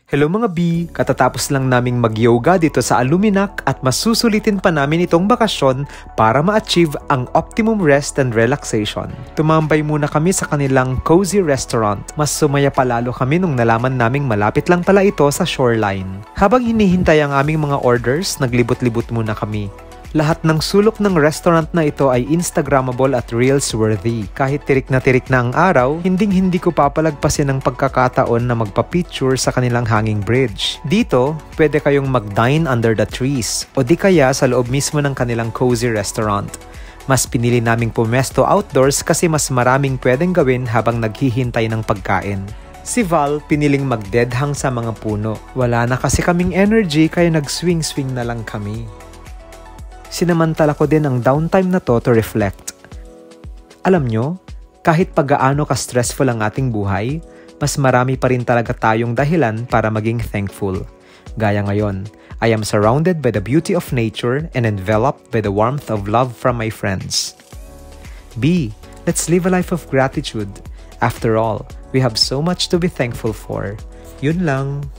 Hello mga B! Katatapos lang naming mag-yoga dito sa Aluminac at masusulitin pa namin itong bakasyon para ma-achieve ang optimum rest and relaxation. Tumambay muna kami sa kanilang cozy restaurant. Mas sumaya palalo kami nung nalaman naming malapit lang pala ito sa shoreline. Habang hinihintay ang aming mga orders, naglibot-libot muna kami. Lahat ng sulok ng restaurant na ito ay Instagrammable at Reels-worthy. Kahit tirik na ang araw, hindi ko papalagpasin ang pagkakataon na magpa-picture sa kanilang hanging bridge. Dito, pwede kayong mag-dine under the trees o di kaya sa loob mismo ng kanilang cozy restaurant. Mas pinili naming pumesto outdoors kasi mas maraming pwedeng gawin habang naghihintay ng pagkain. Si Val piniling magdedhang sa mga puno. Wala na kasi kaming energy kaya nag-swing-swing na lang kami. Sinamantala ko din ang downtime na to reflect. Alam nyo, kahit pag-gaano ka-stressful ang ating buhay, mas marami pa rin talaga tayong dahilan para maging thankful. Gaya ngayon, I am surrounded by the beauty of nature and enveloped by the warmth of love from my friends. B, let's live a life of gratitude. After all, we have so much to be thankful for. Yun lang.